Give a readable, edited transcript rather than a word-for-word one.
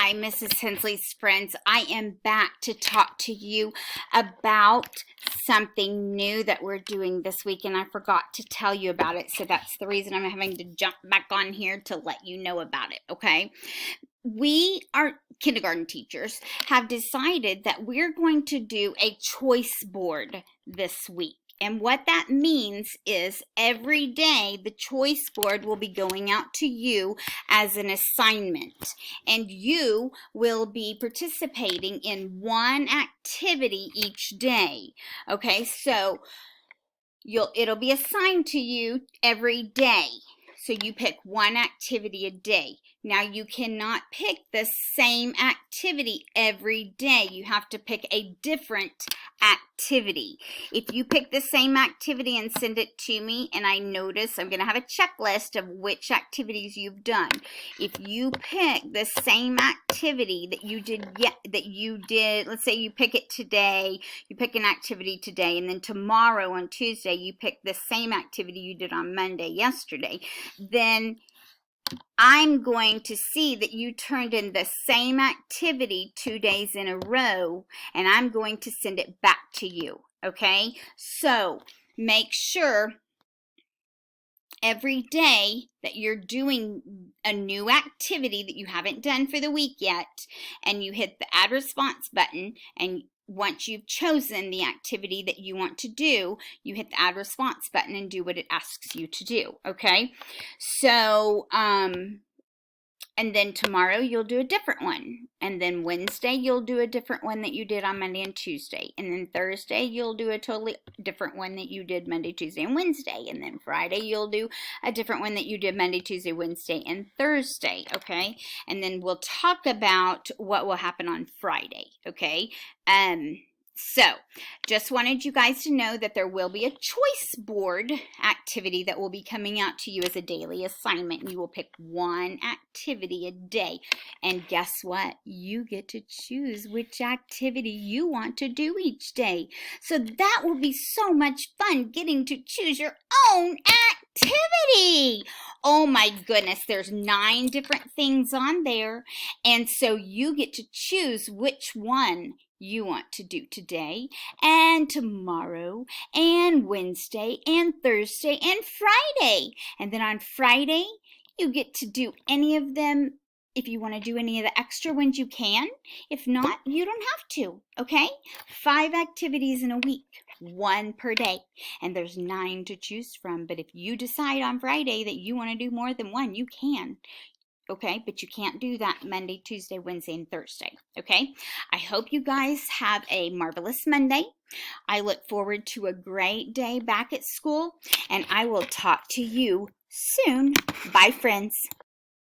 Hi, Mrs. Hensley's friends. I am back to talk to you about something new that we're doing this week, and I forgot to tell you about it, so that's the reason I'm having to jump back on here to let you know about it, okay? We, our kindergarten teachers, have decided that we're going to do a choice board this week. And what that means is every day the choice board will be going out to you as an assignment. And you will be participating in one activity each day. Okay, so it'll be assigned to you every day. So you pick one activity a day. Now you cannot pick the same activity every day. You have to pick a different activity. If you pick the same activity and send it to me, and I notice I'm going to have a checklist of which activities you've done. If you pick the same activity that you did, let's say you pick it today, you pick an activity today, and then tomorrow on Tuesday you pick the same activity you did on Monday yesterday, then I'm going to see that you turned in the same activity 2 days in a row, and I'm going to send it back to you, okay? So make sure every day that you're doing a new activity that you haven't done for the week yet, and you hit the add response button, and once you've chosen the activity that you want to do, you hit the add response button and do what it asks you to do, okay? So, and then tomorrow you'll do a different one. And then Wednesday you'll do a different one that you did on Monday and Tuesday. And then Thursday you'll do a totally different one that you did Monday, Tuesday, and Wednesday. And then Friday you'll do a different one that you did Monday, Tuesday, Wednesday, and Thursday, okay? And then we'll talk about what will happen on Friday, okay? So, just wanted you guys to know that there will be a choice board activity that will be coming out to you as a daily assignment. You will pick one activity a day. And guess what? You get to choose which activity you want to do each day. So that will be so much fun, getting to choose your own activity. Oh my goodness, there's 9 different things on there. And so you get to choose which one you want to do today and tomorrow and Wednesday and Thursday and Friday. And then on Friday, you get to do any of them. If you want to do any of the extra ones, you can. If not, you don't have to, okay? 5 activities in a week, 1 per day. And there's 9 to choose from. But if you decide on Friday that you want to do more than 1, you can. Okay, but you can't do that Monday, Tuesday, Wednesday, and Thursday, okay? I hope you guys have a marvelous Monday. I look forward to a great day back at school, and I will talk to you soon. Bye, friends.